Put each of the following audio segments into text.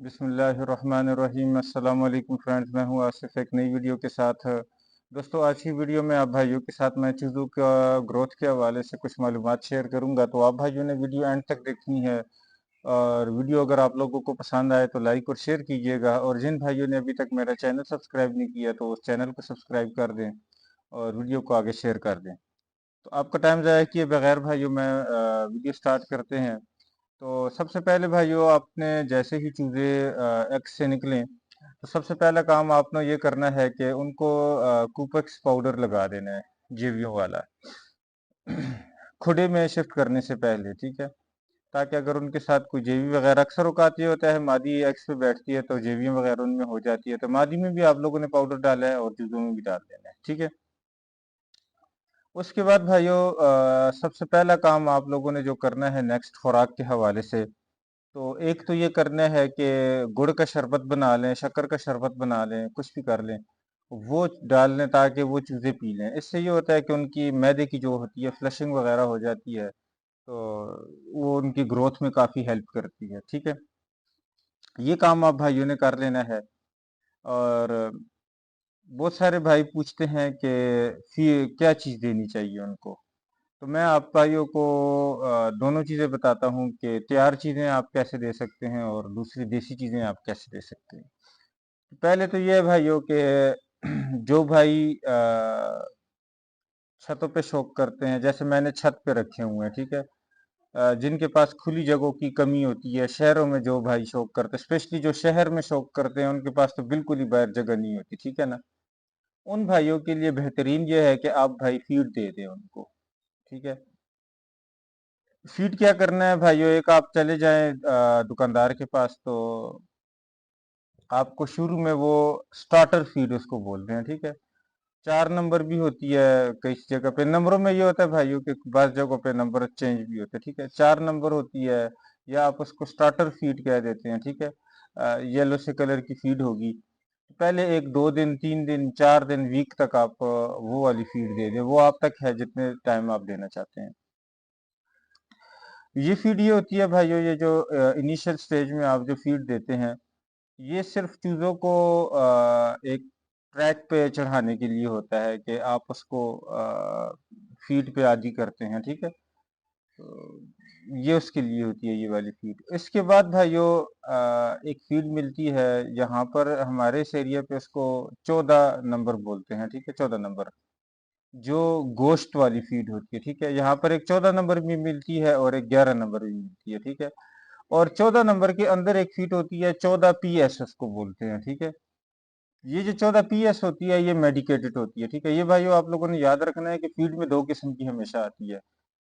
बिस्मिल्लाहिर्रहमानिर्रहीम। अस्सलाम वालेकुम फ्रेंड्स, मैं हूं आसिफ एक नई वीडियो के साथ। दोस्तों, आज की वीडियो में आप भाइयों के साथ मैं चीज़ों का ग्रोथ के हवाले से कुछ मालूमात शेयर करूंगा, तो आप भाइयों ने वीडियो एंड तक देखनी है। और वीडियो अगर आप लोगों को पसंद आए तो लाइक और शेयर कीजिएगा, और जिन भाइयों ने अभी तक मेरा चैनल सब्सक्राइब नहीं किया तो उस चैनल को सब्सक्राइब कर दें और वीडियो को आगे शेयर कर दें। तो आपका टाइम ज़ाया किए बगैर भाइयों मैं वीडियो स्टार्ट करते हैं। तो सबसे पहले भाइयों, आपने जैसे ही चूज़े एग से निकलें तो सबसे पहला काम आपने ये करना है कि उनको कूपेक्स पाउडर लगा देना है, जेवियों वाला। खुडे में शिफ्ट करने से पहले, ठीक है, ताकि अगर उनके साथ कोई जेवी वगैरह, अक्सर औकात ये होता है मादी एग्स पे बैठती है तो जेवियां वगैरह उनमें हो जाती है, तो मादी में भी आप लोगों ने पाउडर डाला है और चूजों में भी डाल देना है, ठीक है। उसके बाद भाइयों, सबसे पहला काम आप लोगों ने जो करना है नेक्स्ट खुराक के हवाले से, तो एक तो ये करना है कि गुड़ का शरबत बना लें, शक्कर का शरबत बना लें, कुछ भी कर लें, वो डाल लें ताकि वो चूज़े पी लें। इससे ये होता है कि उनकी मैदे की जो होती है फ्लशिंग वगैरह हो जाती है, तो वो उनकी ग्रोथ में काफ़ी हेल्प करती है, ठीक है। ये काम आप भाइयों ने कर लेना है। और बहुत सारे भाई पूछते हैं कि फिर क्या चीज़ देनी चाहिए उनको, तो मैं आप भाइयों को दोनों चीज़ें बताता हूँ कि तैयार चीज़ें आप कैसे दे सकते हैं और दूसरी देसी चीज़ें आप कैसे दे सकते हैं। पहले तो ये है भाइयों कि जो भाई छतों पे शौक करते हैं, जैसे मैंने छत पे रखे हुए हैं, ठीक है। जिनके पास खुली जगहों की कमी होती है, शहरों में जो भाई शौक करते हैं, स्पेशली जो शहर में शौक करते हैं, उनके पास तो बिल्कुल ही बाहर जगह नहीं होती, ठीक है ना। उन भाइयों के लिए बेहतरीन ये है कि आप भाई फीड दे दें उनको, ठीक है। फीड क्या करना है भाइयों, एक आप चले जाएं दुकानदार के पास, तो आपको शुरू में वो स्टार्टर फीड उसको बोलते हैं, ठीक है। 4 नंबर भी होती है, कई जगह पे नंबरों में ये होता है भाइयों के बाद जगहों पे नंबर चेंज भी होते हैं, ठीक है। 4 नंबर होती है, या आप उसको स्टार्टर फीड कह देते हैं, ठीक है। येलो से कलर की फीड होगी। पहले एक 2 दिन 3 दिन 4 दिन वीक तक आप वो वाली फीड दे दें, वो आप तक है जितने टाइम आप देना चाहते हैं। ये फीड ये होती है भाइयों, ये जो इनिशियल स्टेज में आप जो फीड देते हैं, ये सिर्फ चीज़ों को एक ट्रैक पे चढ़ाने के लिए होता है कि आप उसको फीड पे आदी करते हैं, ठीक है। तो ये उसके लिए होती है ये वाली फीड। इसके बाद भाइयों, एक फीड मिलती है, यहाँ पर हमारे इस एरिया पे उसको 14 नंबर बोलते हैं, ठीक है। 14 नंबर जो गोश्त वाली फीड होती है, ठीक है। यहाँ पर एक 14 नंबर भी मिलती है और एक 11 नंबर भी मिलती है, ठीक है। और 14 नंबर के अंदर एक फीड होती है 14 PS उसको बोलते हैं, ठीक है। ये जो 14 PS होती है ये मेडिकेटेड होती है, ठीक है। ये भाइयों आप लोगों ने याद रखना है कि फीड में दो किस्म की हमेशा आती है,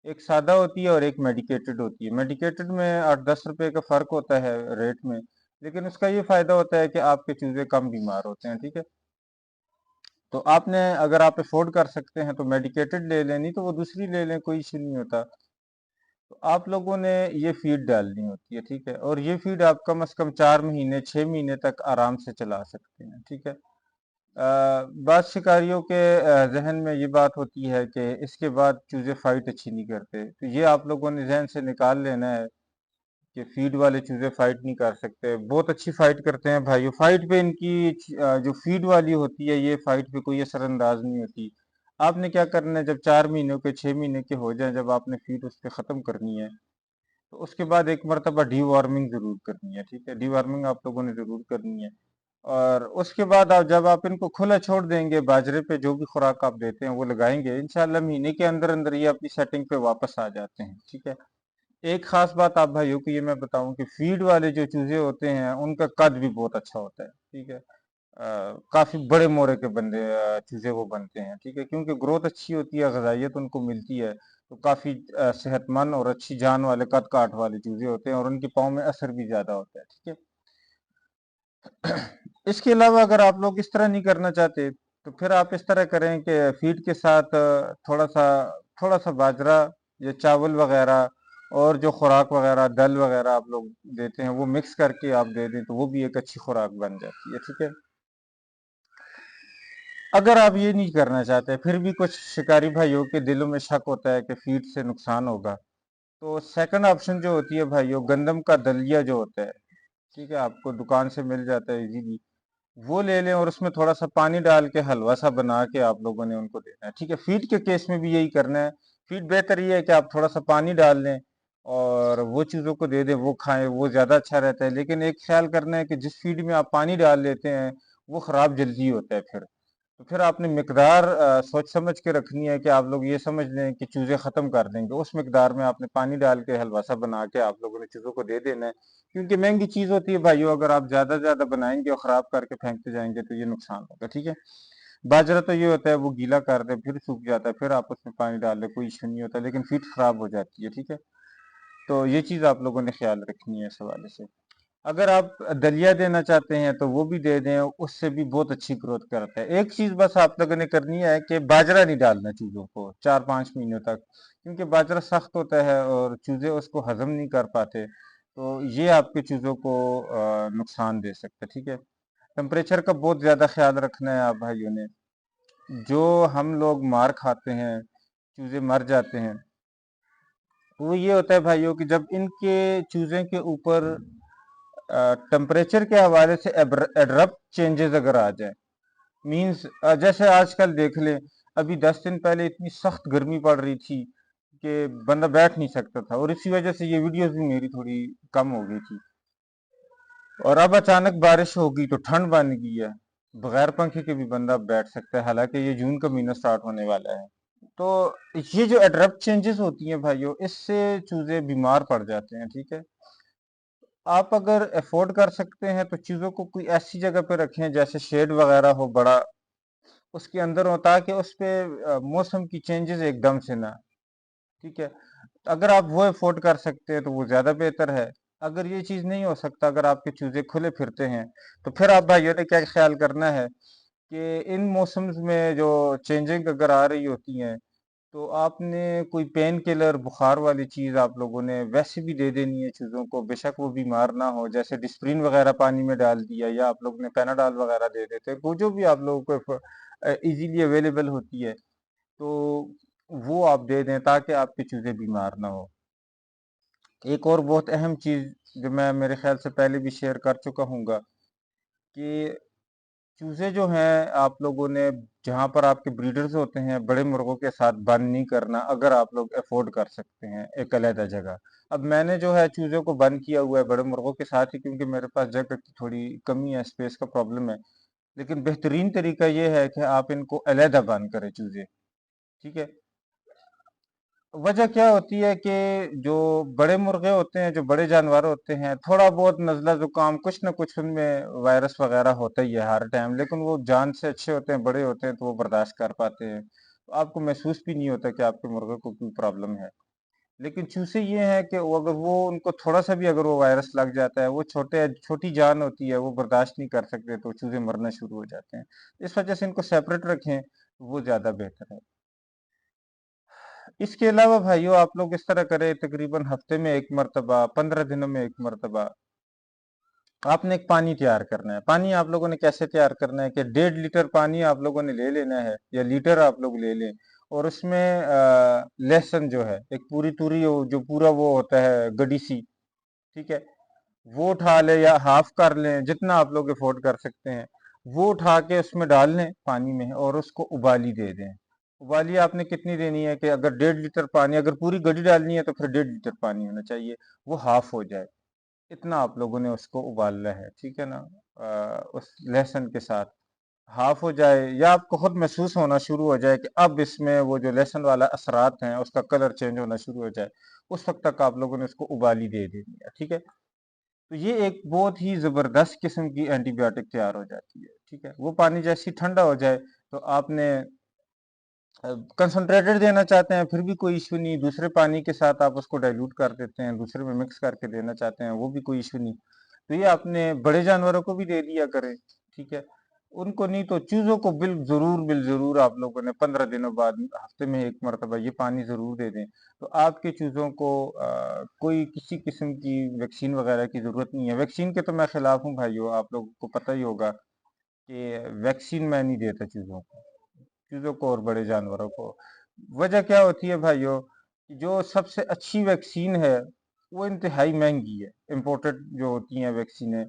एक सादा होती है और एक मेडिकेटेड होती है। मेडिकेटेड में 8-10 रुपए का फर्क होता है रेट में, लेकिन उसका ये फायदा होता है कि आपके चूजे कम बीमार होते हैं, ठीक है। तो आपने अगर आप अफोर्ड कर सकते हैं तो मेडिकेटेड ले लें, नहीं तो वो दूसरी ले लें, कोई इशू नहीं होता। तो आप लोगों ने ये फीड डालनी होती है, ठीक है। और ये फीड आप कम से कम 4 महीने 6 महीने तक आराम से चला सकते हैं, ठीक है। बाद शिकारियों के जहन में ये बात होती है कि इसके बाद चूजे फाइट अच्छी नहीं करते, तो ये आप लोगों ने जहन से निकाल लेना है कि फीड वाले चूजे फाइट नहीं कर सकते। बहुत अच्छी फाइट करते हैं भाइयों, फाइट पे इनकी जो फीड वाली होती है ये फाइट पे कोई असरअंदाज नहीं होती। आपने क्या करना है, जब 4 महीनों के 6 महीने के हो जाए, जब आपने फीड उस पर खत्म करनी है, तो उसके बाद एक मरतबा डी वार्मिंग जरूर करनी है, ठीक है। डी वार्मिंग आप लोगों ने जरूर करनी है। और उसके बाद आप जब आप इनको खुला छोड़ देंगे, बाजरे पे जो भी खुराक आप देते हैं वो लगाएंगे, इंशाल्लाह महीने के अंदर अंदर ये अपनी सेटिंग पे वापस आ जाते हैं, ठीक है। एक खास बात आप भाइयों को ये मैं बताऊं कि फीड वाले जो चूजे होते हैं उनका कद भी बहुत अच्छा होता है, ठीक है। काफी बड़े मोरे के बंदे चूजे वो बनते हैं, ठीक है, क्योंकि ग्रोथ अच्छी होती है, ग़िज़ाइयत उनको मिलती है, तो काफी सेहतमंद और अच्छी जान वाले कद काठ वाले चूजे होते हैं, और उनके पाँव में असर भी ज्यादा होता है, ठीक है। इसके अलावा अगर आप लोग इस तरह नहीं करना चाहते, तो फिर आप इस तरह करें कि फीड के साथ थोड़ा सा बाजरा या चावल वगैरह और जो खुराक वगैरह दल वगैरह आप लोग देते हैं वो मिक्स करके आप दे दें, तो वो भी एक अच्छी खुराक बन जाती है, ठीक है। अगर आप ये नहीं करना चाहते, फिर भी कुछ शिकारी भाइयों के दिलों में शक होता है कि फीड से नुकसान होगा, तो सेकंड ऑप्शन जो होती है भाइयों, गंदम का दलिया जो होता है, ٹھیک ہے، آپ کو دکان سے مل جاتا ہے ایزیلی، وہ لے لیں اور اس میں تھوڑا سا پانی ڈال کے حلوہ سا بنا کے آپ لوگوں نے ان کو دینا ہے، ٹھیک ہے۔ فیڈ کے کیس میں بھی یہی کرنا ہے، فیڈ بہتر یہ ہے کہ آپ تھوڑا سا پانی ڈال لیں اور وہ چیزوں کو دے دیں، وہ کھائیں، وہ زیادہ اچھا رہتا ہے۔ لیکن ایک خیال کرنا ہے کہ جس فیڈ میں آپ پانی ڈال لیتے ہیں وہ خراب جلدی ہوتا ہے پھر، تو پھر آپ نے مقدار سوچ سمجھ کے رکھنی ہے کہ آپ لوگ یہ سمجھ لیں کہ چوزے ختم کر دیں گے، اس مقدار میں آپ نے پانی ڈال کے حلوہ سا بنا کے آپ لوگوں نے چوزوں کو دے دینا ہے، کیونکہ مہنگی چیز ہوتی ہے بھائیو، اگر آپ زیادہ زیادہ بنائیں گے اور خراب کر کے پھینکتے جائیں گے تو یہ نقصان ہوگا، ٹھیک ہے۔ باجرہ تو یہ ہوتا ہے وہ گیلا کر دیں پھر سوکھ جاتا ہے، پھر آپ اس میں پانی ڈال دیں، کوئی ایشو نہیں ہوتا، لیکن فیڈ خراب ہو جاتی ہے، ٹھیک ہے۔ تو یہ چیز آپ لوگوں نے خیال رکھنی ہے اس حوالے سے۔ اگر آپ دلیا دینا چاہتے ہیں تو وہ بھی دے دیں، اس سے بھی بہت اچھی گروتھ کرتا ہے۔ ایک چیز بس آپ لوگوں نے کرنی ہے کہ باجرہ نہیں ڈالنا چوزوں کو 4-5 مہینوں تک، کیونکہ باجرہ سخت ہوتا ہے اور چوزے اس کو ہضم نہیں کر پاتے، تو یہ آپ کے چوزوں کو نقصان دے سکتا ہے، ٹھیک ہے۔ ٹمپریچر کا بہت زیادہ خیال رکھنا ہے آپ بھائیوں نے، جو ہم لوگ مار کھاتے ہیں، چوزے مر جاتے ہیں، وہ یہ ہوتا ہے بھائیوں کہ جب ان کے چوزے کے اوپر ٹمپریچر کے حوالے سے ایڈرپٹ چینجز اگر آ جائیں، مینز جیسے آج کل دیکھ لیں، ابھی 10 دن پہلے اتنی سخت گرمی پڑ رہی تھی کہ بندہ بیٹھ نہیں سکتا تھا، اور اسی وجہ سے یہ ویڈیوز بھی میری تھوڑی کم ہو گئی تھی، اور اب اچانک بارش ہوگی تو ٹھنڈ بن گئی ہے، بغیر پنکھے کے بھی بندہ بیٹھ سکتا ہے، حالانکہ یہ جون کا مہینہ سٹارٹ ہونے والا ہے۔ تو یہ جو ایڈرپٹ چینجز ہوتی ہیں بھائیوں، اس سے چوزے بیمار پڑ جاتے ہیں، ٹھیک ہے۔ آپ اگر افورڈ کر سکتے ہیں تو چیزوں کو کوئی ایسی جگہ پہ رکھیں جیسے شیڈ وغیرہ ہو بڑا، اس کے اندر ہو، تاکہ اس پہ موسم کی چینجز ایک دم سے نہ، ٹھیک ہے۔ اگر آپ وہ افورڈ کر سکتے ہیں تو وہ زیادہ بہتر ہے۔ اگر یہ چیز نہیں ہو سکتا، اگر آپ کے چوزے کھلے پھرتے ہیں، تو پھر آپ بھائیوں نے کیا خیال کرنا ہے کہ ان موسمز میں جو چینجنگ اگر آ رہی ہوتی ہیں تو آپ نے کوئی پین کلر بخار والی چیز آپ لوگوں نے ویسے بھی دے دینی ہے چیزوں کو، بے شک وہ بیمار نہ ہو، جیسے ڈسپرین وغیرہ پانی میں ڈال دیا، یا آپ لوگ نے پیناڈال وغیرہ دے دیتے، وہ جو بھی آپ لوگوں کو ایزیلی اویلیبل ہوتی ہے تو وہ آپ دے دیں، تاکہ آپ کی چیزیں بیمار نہ ہو۔ ایک اور بہت اہم چیز جو میں میرے خیال سے پہلے بھی شیئر کر چکا ہوں گا، کہ چوزے جو ہیں آپ لوگوں نے جہاں پر آپ کے بریڈرز ہوتے ہیں، بڑے مرغوں کے ساتھ بند نہیں کرنا، اگر آپ لوگ افورڈ کر سکتے ہیں ایک علیحدہ جگہ۔ اب میں نے جو ہے چوزوں کو بند کیا ہوا ہے بڑے مرغوں کے ساتھ ہی، کیونکہ میرے پاس جگہ کی تھوڑی کمی ہے، اسپیس کا پرابلم ہے، لیکن بہترین طریقہ یہ ہے کہ آپ ان کو علیحدہ بند کریں چوزے، ٹھیک ہے۔ وجہ کیا ہوتی ہے کہ جو بڑے مرغے ہوتے ہیں، جو بڑے جانور ہوتے ہیں، تھوڑا بہت نزلہ زکام کچھ نہ کچھ ان میں وائرس وغیرہ ہوتا ہی ہے ہر ٹائم، لیکن وہ جان سے اچھے ہوتے ہیں، بڑے ہوتے ہیں تو وہ برداشت کر پاتے ہیں، تو آپ کو محسوس بھی نہیں ہوتا کہ آپ کے مرغے کو کوئی پرابلم ہے۔ لیکن چوسے یہ ہے کہ اگر وہ ان کو تھوڑا سا بھی اگر وہ وائرس لگ جاتا ہے، وہ چھوٹی جان ہوتی ہے، وہ برداشت نہیں کر سکتے، تو چوزے مرنا شروع ہو جاتے ہیں۔ اس وجہ سے ان کو سیپریٹ رکھیں، وہ زیادہ بہتر ہے۔ اس کے علاوہ بھائیو آپ لوگ اس طرح کریں، تقریباً ہفتے میں ایک مرتبہ، 15 دنوں میں ایک مرتبہ آپ نے ایک پانی تیار کرنا ہے۔ پانی آپ لوگوں نے کیسے تیار کرنا ہے کہ 1.5 لیٹر پانی آپ لوگوں نے لے لینا ہے، یا لیٹر آپ لوگ لے لیں، اور اس میں لہسن جو ہے ایک پوری توری جو پورا وہ ہوتا ہے گڈی سی، ٹھیک ہے، وہ اٹھا لیں یا ہاف کر لیں، جتنا آپ لوگ افورڈ کر سکتے ہیں، وہ اٹھا کے اس میں ڈال لیں پانی میں، اور اس کو ابالی دے دیں۔ ابالی آپ نے کتنی دینی ہے کہ اگر 1.5 لیٹر پانی، اگر پوری گڈی ڈالنی ہے تو پھر 1.5 لیٹر پانی ہونا چاہیے، وہ ہاف ہو جائے، اتنا آپ لوگوں نے اس کو ابالنا ہے، ٹھیک ہے نا۔ اس لہسن کے ساتھ ہاف ہو جائے، یا آپ کو خود محسوس ہونا شروع ہو جائے کہ اب اس میں وہ جو لہسن والا اثرات ہیں، اس کا کلر چینج ہونا شروع ہو جائے، اس وقت تک آپ لوگوں نے اس کو ابالی دے دینی ہے، ٹھیک ہے۔ تو یہ ایک بہت ہی زبردست قسم کی اینٹی بایوٹک تیار ہو جاتی ہے، ٹھیک ہے۔ وہ پانی جیسے ٹھنڈا ہو جائے تو آپ نے کنسنٹریٹڈ دینا چاہتے ہیں پھر بھی کوئی ایشو نہیں، دوسرے پانی کے ساتھ آپ اس کو ڈائلوٹ کر دیتے ہیں، دوسرے میں مکس کر کے دینا چاہتے ہیں، وہ بھی کوئی ایشو نہیں۔ تو یہ آپ نے بڑے جانوروں کو بھی دے دیا کریں، ٹھیک ہے، ان کو نہیں تو چوزوں کو بالضرور آپ لوگوں نے 15 دنوں بعد ہفتے میں ایک مرتبہ یہ پانی ضرور دے دیں، تو آپ کے چوزوں کو کوئی کسی قسم کی ویکسین وغیرہ کی ضرورت نہیں ہے۔ ویکسین کے تو میں خلاف ہوں بھائیو، آپ لوگوں کو پتہ ہی ہوگا کہ ویکسین میں نہیں دیتا چیزوں کو اور بڑے جانوروں کو۔ وجہ کیا ہوتی ہے بھائیو، جو سب سے اچھی ویکسین ہے वो इंतहाई महंगी है। इम्पोर्टेड जो होती हैं वैक्सीनें,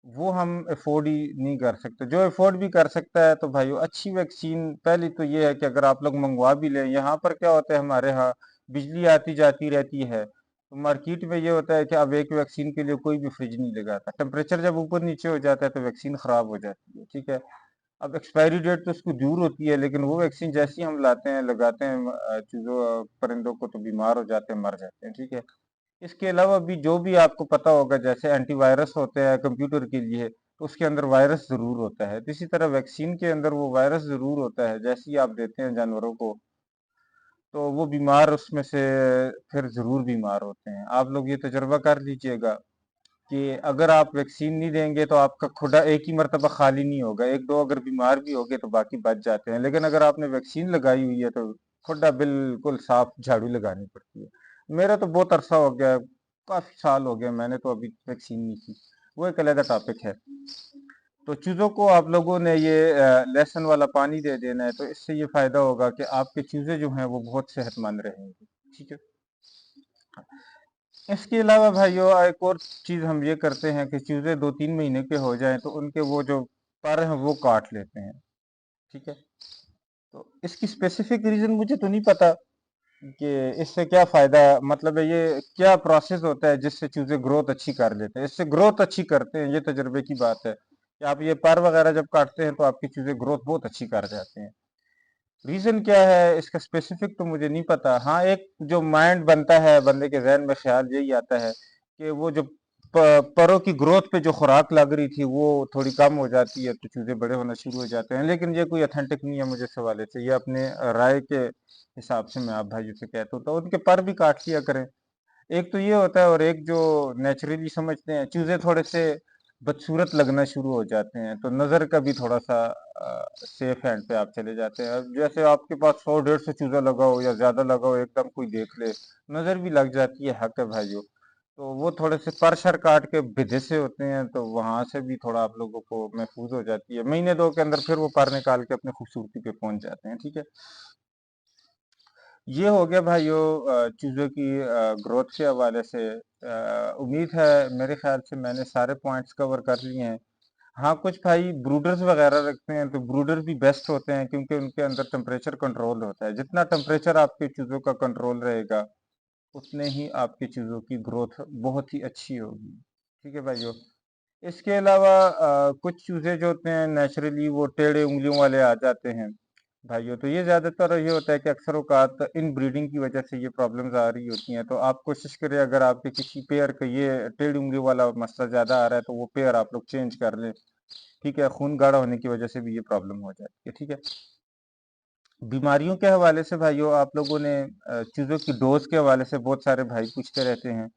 वो हम अफोर्ड ही नहीं कर सकते। जो अफोर्ड भी कर सकता है तो भाई अच्छी वैक्सीन, पहली तो ये है कि अगर आप लोग मंगवा भी लें, यहाँ पर क्या होता है, हमारे यहाँ बिजली आती जाती रहती है, तो मार्केट में ये होता है कि अब एक वैक्सीन के लिए कोई भी फ्रिज नहीं लगाता। टेम्परेचर जब ऊपर नीचे हो जाता है तो वैक्सीन खराब हो जाती है, ठीक है। अब एक्सपायरी डेट तो उसकी दूर होती है, लेकिन वो वैक्सीन जैसी हम लाते हैं लगाते हैं चीजों परिंदों को, तो बीमार हो जाते हैं, मर जाते हैं, ठीक है। इसके अलावा भी जो भी आपको पता होगा, जैसे एंटीवायरस होते हैं कंप्यूटर के लिए, तो उसके अंदर वायरस जरूर होता है, तो इसी तरह वैक्सीन के अंदर वो वायरस जरूर होता है। जैसे ही आप देते हैं जानवरों को, तो वो बीमार उसमें से फिर जरूर बीमार होते हैं। आप लोग ये तजर्बा कर लीजिएगा कि अगर आप वैक्सीन नहीं देंगे तो आपका खुदा एक ही मरतबा खाली नहीं होगा, एक दो अगर बीमार भी हो गए तो बाकी बच जाते हैं। लेकिन अगर आपने वैक्सीन लगाई हुई है तो खुदा बिल्कुल साफ झाड़ू लगानी पड़ती है। मेरा तो बहुत अरसा हो गया, काफी साल हो गए, मैंने तो अभी वैक्सीन नहीं की। वो एक अलग टॉपिक है। तो चूजों को आप लोगों ने ये लहसुन वाला पानी दे देना है, तो इससे ये फायदा होगा कि आपके चूजे जो हैं वो बहुत सेहतमंद रहेंगे, ठीक है। इसके अलावा भाइयों एक और चीज हम ये करते हैं कि चूजे 2-3 महीने के हो जाएं तो उनके वो जो पर हैं वो काट लेते हैं, ठीक है। तो इसकी स्पेसिफिक रीजन मुझे तो नहीं पता कि इससे क्या फायदा है, मतलब है ये क्या प्रोसेस होता है जिससे चूजे ग्रोथ अच्छी कर लेते हैं। इससे ग्रोथ अच्छी करते हैं, ये तजुर्बे की बात है कि आप ये पर वगैरह जब काटते हैं तो आपके चूजे ग्रोथ बहुत अच्छी कर जाते हैं। रीजन क्या है इसका स्पेसिफिक तो मुझे नहीं पता। हाँ, एक जो माइंड बनता है बंदे के जहन में, ख्याल यही आता है कि वो जो परों की ग्रोथ पे जो खुराक लग रही थी वो थोड़ी कम हो जाती है, तो चूजे बड़े होना शुरू हो जाते हैं। लेकिन ये कोई अथेंटिक नहीं है मुझे इस हवाले से, ये अपने राय के हिसाब से मैं आप भाइयों से कहता हूँ। तो उनके पर भी काट लिया करें। एक तो ये होता है, और एक जो नेचुरली समझते हैं, चूजे थोड़े से बदसूरत लगना शुरू हो जाते हैं, तो नजर का भी थोड़ा सा सेफ हैंड पे आप चले जाते हैं। अब जैसे आपके पास 100-150 चूजा लगा हो या ज्यादा लगा हो, एकदम कोई देख ले, नजर भी लग जाती है, हक है भाइयों। तो वो थोड़े से पर शर काट के भिदे से होते हैं, तो वहां से भी थोड़ा आप लोगों को महफूज हो जाती है। महीने दो के अंदर फिर वो पर निकाल के अपनी खूबसूरती पे पहुंच जाते हैं, ठीक है। ये हो गया भाइयों चीज़ों की ग्रोथ के हवाले से। उम्मीद है मेरे ख्याल से मैंने सारे पॉइंट्स कवर कर लिए हैं। हाँ, कुछ भाई ब्रूडर्स वगैरह रखते हैं, तो ब्रूडर भी बेस्ट होते हैं क्योंकि उनके अंदर टेम्परेचर कंट्रोल होता है। जितना टेम्परेचर आपके चूज़ों का कंट्रोल रहेगा, उतने ही आपकी चीज़ों की ग्रोथ बहुत ही अच्छी होगी, ठीक है भाइयों। इसके अलावा कुछ चूजे जो होते हैं नेचुरली वो टेढ़े उंगलियों वाले आ जाते हैं भाइयों, तो ये ज्यादातर ये होता है कि अक्सर औकात इन ब्रीडिंग की वजह से ये प्रॉब्लम्स आ रही होती हैं। तो आप कोशिश करें, अगर आपके किसी पेयर का ये टेढ़ी उंगली वाला मसला ज्यादा आ रहा है, तो वो पेयर आप लोग चेंज कर लें, ठीक है। खून गाढ़ा होने की वजह से भी ये प्रॉब्लम हो जाती है, ठीक है। बीमारियों के हवाले से भाइयों आप लोगों ने चीज़ों की डोज के हवाले से बहुत सारे भाई पूछते रहते हैं।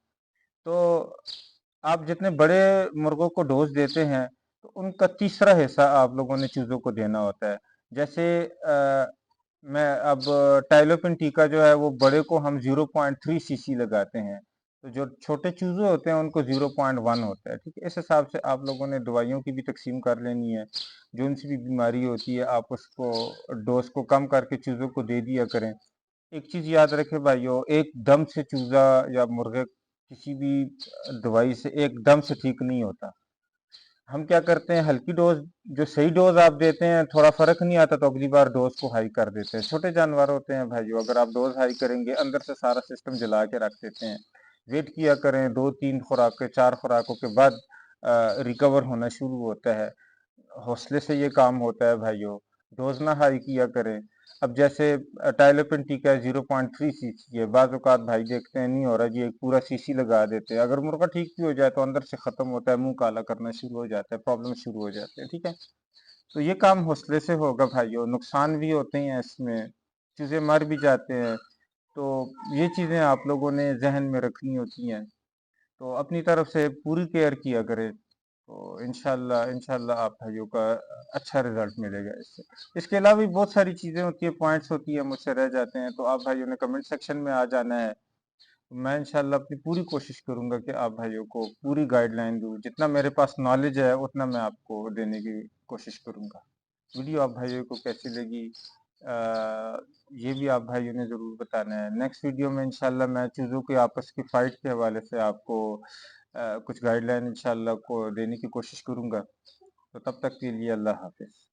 तो आप जितने बड़े मुर्गों को डोज देते हैं, तो उनका तीसरा हिस्सा आप लोगों ने चूजों को देना होता है। जैसे मैं अब टाइलोपिन टीका जो है वो बड़े को हम 0.3 सीसी लगाते हैं, तो जो छोटे चूजे होते हैं उनको 0.1 होता है, ठीक है। इस हिसाब से आप लोगों ने दवाइयों की भी तकसीम कर लेनी है। जो उनसी भी बीमारी होती है आप उसको डोज को कम करके चूजों को दे दिया करें। एक चीज याद रखें भाइयों, एकदम से चूजा या मुर्गे किसी भी दवाई से एकदम से ठीक नहीं होता। हम क्या करते हैं, हल्की डोज, जो सही डोज आप देते हैं, थोड़ा फर्क नहीं आता तो अगली बार डोज को हाई कर देते हैं। छोटे जानवर होते हैं भाइयों, अगर आप डोज हाई करेंगे अंदर से सारा सिस्टम जला के रख देते हैं। वेट किया करें, 2-3 खुराकें 4 खुराकों के बाद रिकवर होना शुरू होता है। हौसले से ये काम होता है भाइयों, डोज ना हाई किया करें। अब जैसे टाइलोपिन टीका है 0.3 सीसी है, बाज औकात भाई देखते हैं नहीं हो रहा जी, एक पूरा सीसी लगा देते हैं। अगर मुर्गा ठीक भी हो जाए तो अंदर से खत्म होता है, मुंह काला करना शुरू हो जाता है, प्रॉब्लम शुरू हो जाते हैं, ठीक है। तो ये काम हौसले से होगा भाइयों, नुकसान भी होते हैं इसमें, चीजें मर भी जाते हैं। तो ये चीजें आप लोगों ने जहन में रखनी होती हैं। तो अपनी तरफ से पूरी केयर किया करें, तो इंशाल्लाह इंशाल्लाह आप भाइयों का अच्छा रिजल्ट मिलेगा इससे। इसके अलावा भी बहुत सारी चीज़ें होती है, पॉइंट्स होती है, मुझसे रह जाते हैं, तो आप भाइयों ने कमेंट सेक्शन में आ जाना है। मैं इंशाल्लाह अपनी पूरी कोशिश करूंगा कि आप भाइयों को पूरी गाइडलाइन दूँ, जितना मेरे पास नॉलेज है उतना मैं आपको देने की कोशिश करूंगा। वीडियो आप भाइयों को कैसी लगी یہ بھی آپ بھائیوں نے ضرور بتانا ہے۔ نیکسٹ ویڈیو میں انشاءاللہ میں چوزوں کی آپس کی فائٹ کے حوالے سے آپ کو کچھ گائیڈ لائن انشاءاللہ کو دینے کی کوشش کروں گا۔ تو تب تک کے لیے اللہ حافظ۔